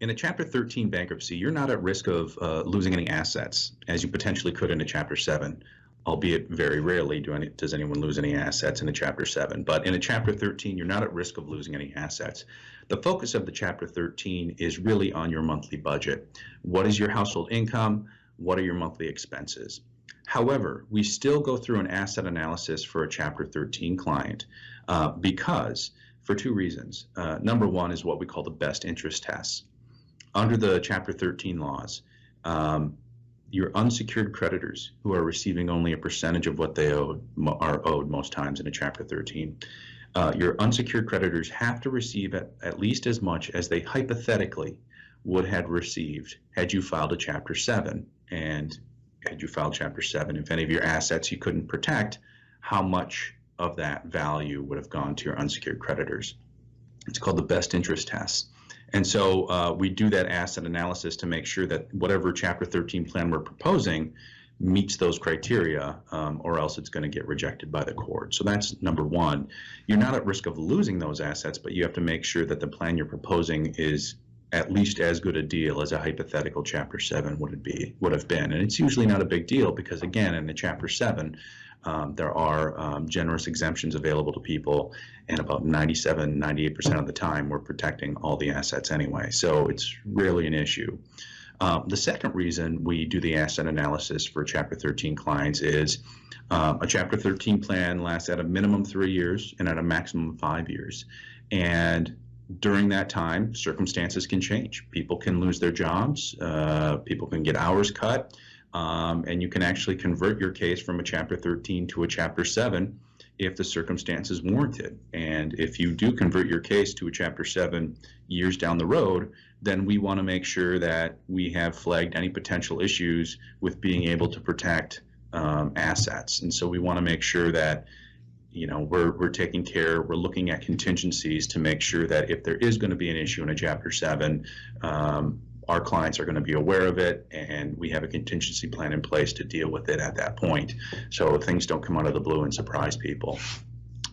in a Chapter 13 bankruptcy, you're not at risk of losing any assets, as you potentially could in a Chapter 7, albeit very rarely does anyone lose any assets in a Chapter 7. But in a Chapter 13, you're not at risk of losing any assets. The focus of the Chapter 13 is really on your monthly budget. What is your household income? What are your monthly expenses? However, we still go through an asset analysis for a Chapter 13 client because for two reasons. Number one is what we call the best interest test. Under the Chapter 13 laws, your unsecured creditors who are receiving only a percentage of what they are owed most times in a Chapter 13, your unsecured creditors have to receive at least as much as they hypothetically would have received had you filed a Chapter 7. And had you filed Chapter 7, if any of your assets you couldn't protect, how much of that value would have gone to your unsecured creditors? It's called the best interest test. And so we do that asset analysis to make sure that whatever Chapter 13 plan we're proposing meets those criteria, or else it's going to get rejected by the court. So that's number one. You're not at risk of losing those assets, but you have to make sure that the plan you're proposing is at least as good a deal as a hypothetical Chapter 7 would have been. And it's usually not a big deal because, again, in the Chapter 7, there are generous exemptions available to people, and about 98% of the time we're protecting all the assets anyway. So it's rarely an issue. The second reason we do the asset analysis for Chapter 13 clients is a Chapter 13 plan lasts at a minimum 3 years and at a maximum of 5 years. And during that time, circumstances can change. People can lose their jobs, people can get hours cut, and you can actually convert your case from a Chapter 13 to a Chapter 7 if the circumstances warranted. And if you do convert your case to a Chapter 7 years down the road, then we want to make sure that we have flagged any potential issues with being able to protect assets. And so we want to make sure that we're taking care, we're looking at contingencies to make sure that if there is going to be an issue in a Chapter 7, our clients are going to be aware of it, and we have a contingency plan in place to deal with it at that point, so things don't come out of the blue and surprise people.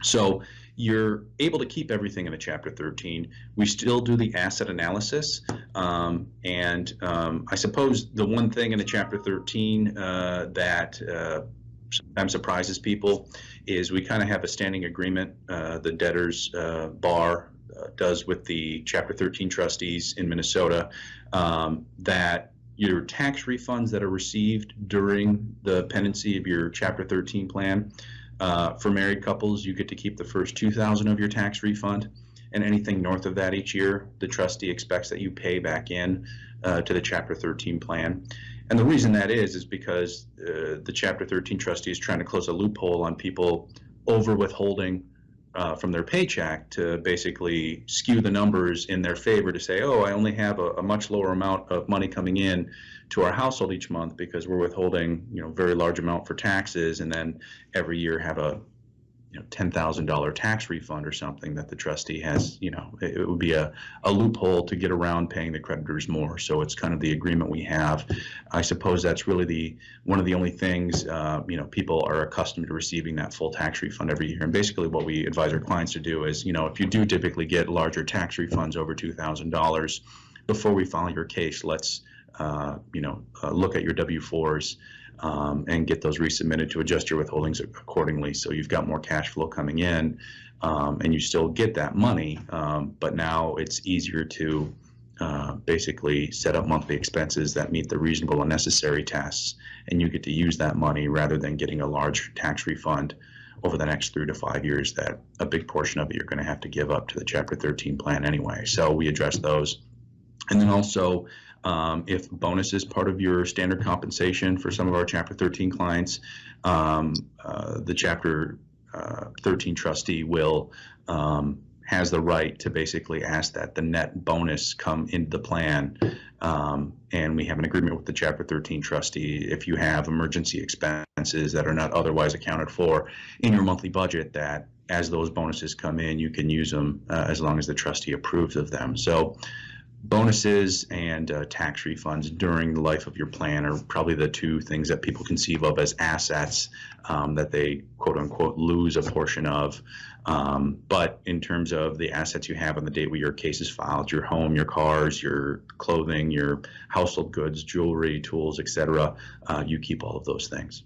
So you're able to keep everything in a Chapter 13. We still do the asset analysis, and I suppose the one thing in a Chapter 13 that sometimes surprises people is we kind of have a standing agreement the debtors bar does with the Chapter 13 trustees in Minnesota, that your tax refunds that are received during the pendency of your Chapter 13 plan, for married couples, you get to keep the first $2,000 of your tax refund, and anything north of that each year, the trustee expects that you pay back in to the Chapter 13 plan. And the reason that is because the Chapter 13 trustee is trying to close a loophole on people over withholding from their paycheck to basically skew the numbers in their favor to say, oh, I only have a much lower amount of money coming in to our household each month because we're withholding very large amount for taxes, and then every year have a $10,000 tax refund or something that the trustee has. It would be a loophole to get around paying the creditors more. So it's kind of the agreement we have. I suppose that's really one of the only things, people are accustomed to receiving that full tax refund every year. And basically what we advise our clients to do is, if you do typically get larger tax refunds over $2,000, before we file your case, let's look at your W-4s and get those resubmitted to adjust your withholdings accordingly, so you've got more cash flow coming in, and you still get that money, but now it's easier to basically set up monthly expenses that meet the reasonable and necessary tests, and you get to use that money rather than getting a large tax refund over the next 3 to 5 years that a big portion of it you're going to have to give up to the Chapter 13 plan anyway. So we address those. And then also, if bonus is part of your standard compensation for some of our Chapter 13 clients, the Chapter 13 trustee has the right to basically ask that the net bonus come into the plan, and we have an agreement with the Chapter 13 trustee. If you have emergency expenses that are not otherwise accounted for in your monthly budget, that as those bonuses come in, you can use them as long as the trustee approves of them. So Bonuses and tax refunds during the life of your plan are probably the two things that people conceive of as assets that they quote unquote lose a portion of. But in terms of the assets you have on the date where your case is filed, your home, your cars, your clothing, your household goods, jewelry, tools, etc., you keep all of those things.